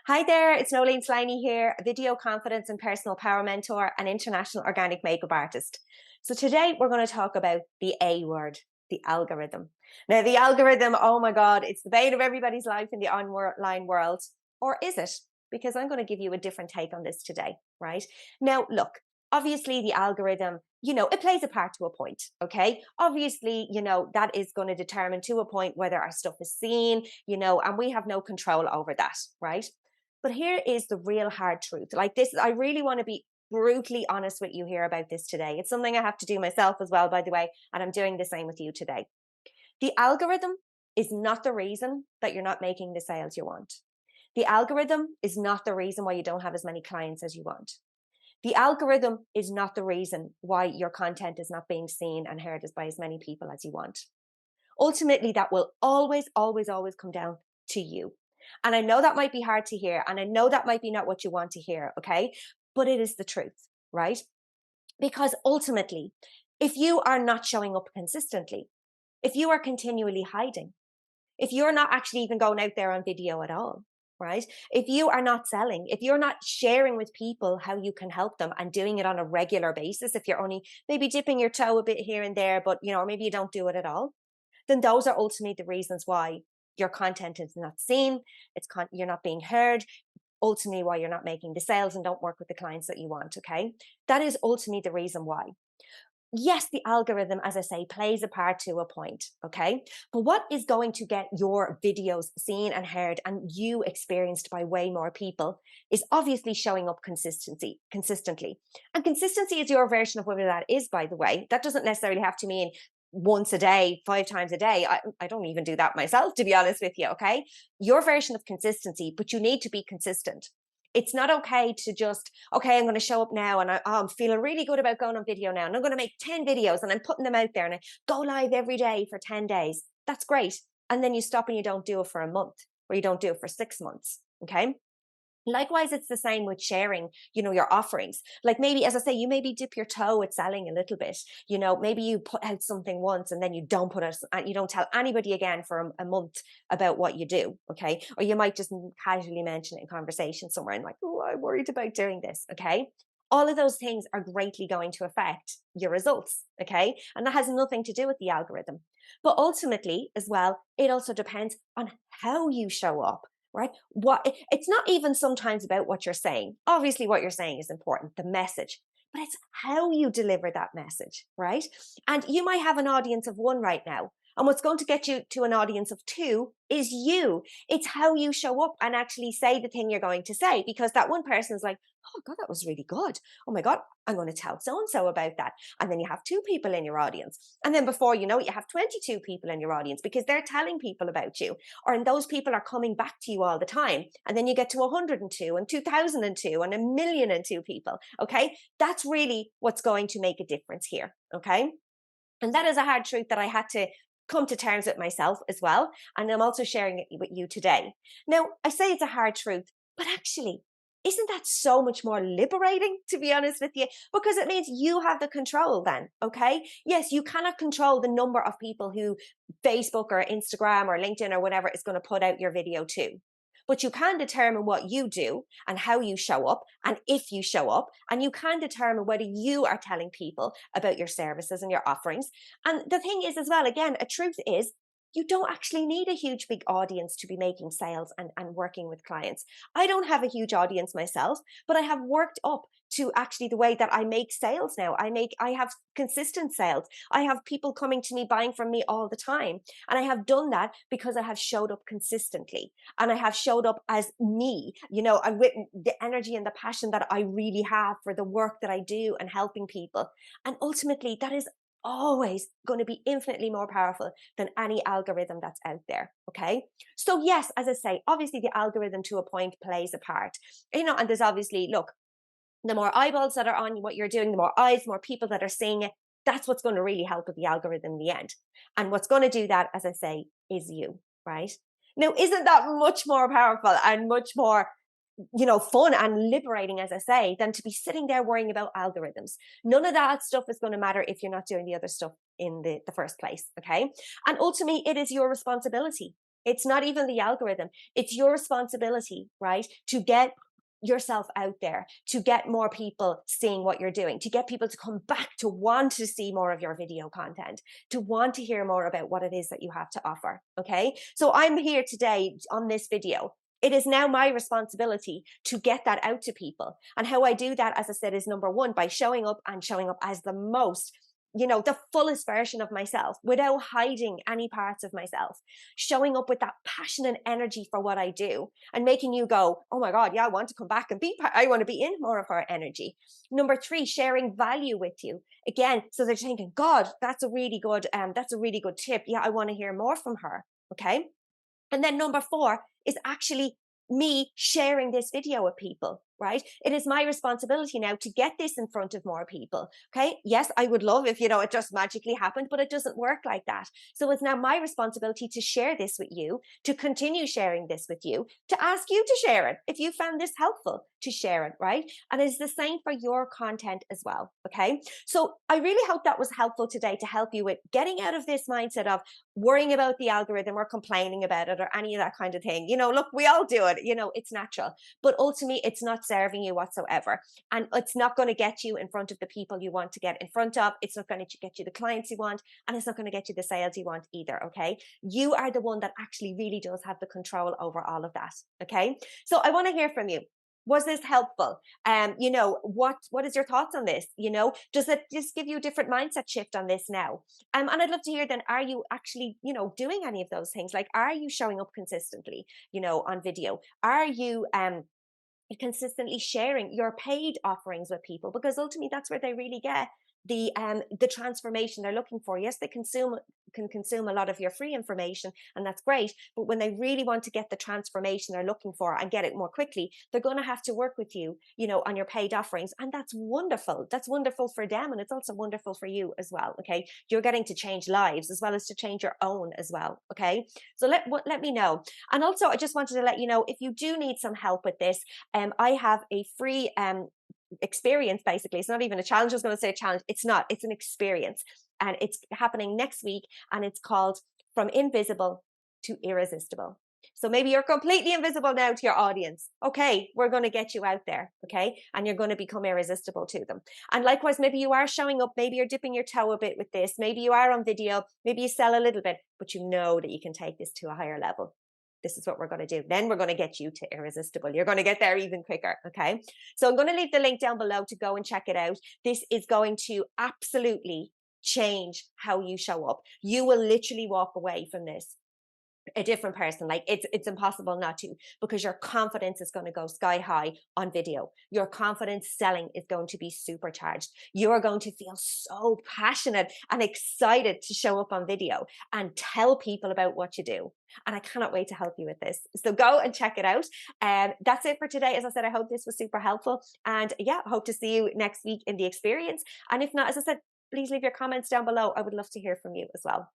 Hi there, it's Nolene Sliney here, a video confidence and personal power mentor and international organic makeup artist. So today we're going to talk about the A word, the algorithm. Now, the algorithm, oh my God, it's the bane of everybody's life in the online world. Or is it? Because I'm going to give you a different take on this today, right? Now, look, obviously the algorithm, it plays a part to a point, okay? Obviously, that is going to determine to a point whether our stuff is seen, and we have no control over that, right? But here is the real hard truth. Like this, I really want to be brutally honest with you here about this today. It's something I have to do myself as well, by the way, and I'm doing the same with you today. The algorithm is not the reason that you're not making the sales you want. The algorithm is not the reason why you don't have as many clients as you want. The algorithm is not the reason why your content is not being seen and heard by as many people as you want. Ultimately, that will always, always, always come down to you. And I know that might be hard to hear, and I know that might be not what you want to hear, okay? But it is the truth, right? Because ultimately, if you are not showing up consistently, if you are continually hiding, if you're not actually even going out there on video at all, right? If you are not selling, if you're not sharing with people how you can help them and doing it on a regular basis, if you're only maybe dipping your toe a bit here and there, but or maybe you don't do it at all, then those are ultimately the reasons why your content is not seen, you're not being heard, ultimately why you're not making the sales and don't work with the clients that you want, okay? That is ultimately the reason why. Yes, the algorithm, as I say, plays a part to a point, okay? But what is going to get your videos seen and heard and you experienced by way more people is obviously showing up consistently. And consistency is your version of whatever that is, by the way. That doesn't necessarily have to mean once a day, 5 times a day. I don't even do that myself, to be honest with you, okay? Your version of consistency, but you need to be consistent. It's not okay to just, okay, I'm going to show up now and I'm feeling really good about going on video now. And I'm going to make 10 videos and I'm putting them out there and I go live every day for 10 days. That's great. And then you stop and you don't do it for a month or you don't do it for 6 months. Okay. Likewise, it's the same with sharing, your offerings. Like maybe, as I say, you maybe dip your toe at selling a little bit. Maybe you put out something once and then you don't put it, you don't tell anybody again for a month about what you do. Okay. Or you might just casually mention it in conversation somewhere and like, oh, I'm worried about doing this. Okay. All of those things are greatly going to affect your results. Okay. And that has nothing to do with the algorithm. But ultimately, as well, it also depends on how you show up, right? It's not even sometimes about what you're saying. Obviously, what you're saying is important, the message, but it's how you deliver that message, right? And you might have an audience of one right now. And what's going to get you to an audience of two is you. It's how you show up and actually say the thing you're going to say, because that one person is like, oh God, that was really good. Oh my God, I'm going to tell so-and-so about that. And then you have two people in your audience. And then before you know it, you have 22 people in your audience because they're telling people about you. And those people are coming back to you all the time. And then you get to 102 and 2002 and 1,000,002 people. Okay. That's really what's going to make a difference here. Okay. And that is a hard truth that I had to come to terms with myself as well. And I'm also sharing it with you today. Now, I say it's a hard truth, but actually, isn't that so much more liberating, to be honest with you? Because it means you have the control then, okay? Yes, you cannot control the number of people who Facebook or Instagram or LinkedIn or whatever is going to put out your video to. But you can determine what you do and how you show up and if you show up, and you can determine whether you are telling people about your services and your offerings. And the thing is as well, again, a truth is you don't actually need a huge big audience to be making sales and working with clients. I don't have a huge audience myself, but I have worked up to actually the way that I make sales now. I have consistent sales. I have people coming to me buying from me all the time. And I have done that because I have showed up consistently and I have showed up as me, and with the energy and the passion that I really have for the work that I do and helping people. And ultimately that is always going to be infinitely more powerful than any algorithm that's out there. Okay. So yes, as I say, obviously the algorithm to a point plays a part, and there's obviously, look, the more eyeballs that are on what you're doing, the more eyes, more people that are seeing it, that's what's going to really help with the algorithm in the end. And what's going to do that, as I say, is you, right? Now, isn't that much more powerful and much more fun and liberating, as I say, than to be sitting there worrying about algorithms? None of that stuff is going to matter if you're not doing the other stuff in the first place. Okay. And ultimately, it is your responsibility. It's not even the algorithm. It's your responsibility, right? To get yourself out there, to get more people seeing what you're doing, to get people to come back to want to see more of your video content, to want to hear more about what it is that you have to offer. Okay. So I'm here today on this video. It is now my responsibility to get that out to people. And how I do that, as I said, is number one, by showing up and showing up as the most, the fullest version of myself without hiding any parts of myself, showing up with that passion and energy for what I do and making you go, oh my God, yeah, I want to come back and I want to be in more of her energy. Number three, sharing value with you. Again, so they're thinking, God, that's a really good tip. Yeah, I want to hear more from her. Okay. And then number four is actually me sharing this video with people, right? It is my responsibility now to get this in front of more people. Okay. Yes, I would love if, it just magically happened, but it doesn't work like that. So it's now my responsibility to share this with you, to continue sharing this with you, to ask you to share it. If you found this helpful, to share it, right? And it's the same for your content as well. Okay. So I really hope that was helpful today to help you with getting out of this mindset of worrying about the algorithm or complaining about it or any of that kind of thing. Look, we all do it, it's natural, but ultimately it's not serving you whatsoever. And it's not going to get you in front of the people you want to get in front of. It's not going to get you the clients you want, and it's not going to get you the sales you want either. Okay. You are the one that actually really does have the control over all of that. Okay. So I want to hear from you. Was this helpful? What is your thoughts on this? Does it just give you a different mindset shift on this now? And I'd love to hear then, are you actually, doing any of those things? Like, are you showing up consistently, on video? Are you consistently sharing your paid offerings with people? Because ultimately that's where they really get the transformation they're looking for. Yes, they can consume a lot of your free information, and that's great, but when they really want to get the transformation they're looking for and get it more quickly, they're going to have to work with you, on your paid offerings. And that's wonderful. That's wonderful for them, and it's also wonderful for you as well. Okay, you're getting to change lives as well as to change your own as well. Okay, so let me know. And also, I just wanted to let you know, if you do need some help with this, I have a free experience. Basically, it's not even a challenge. I was going to say a challenge. It's not. It's an experience, and it's happening next week, and it's called From Invisible to Irresistible. So maybe you're completely invisible now to your audience. Okay, we're going to get you out there. Okay, and you're going to become irresistible to them. And likewise, maybe you are showing up, maybe you're dipping your toe a bit with this, maybe you are on video, maybe you sell a little bit, but you know that you can take this to a higher level. This is what we're going to do. Then we're going to get you to irresistible. You're going to get there even quicker. Okay. So I'm going to leave the link down below to go and check it out. This is going to absolutely change how you show up. You will literally walk away from this a different person. Like, it's impossible not to, because your confidence is going to go sky high on video. Your confidence selling is going to be supercharged. You're going to feel so passionate and excited to show up on video and tell people about what you do. And I cannot wait to help you with this. So go and check it out. That's it for today. As I said, I hope this was super helpful. And yeah, hope to see you next week in the experience. And if not, as I said, please leave your comments down below. I would love to hear from you as well.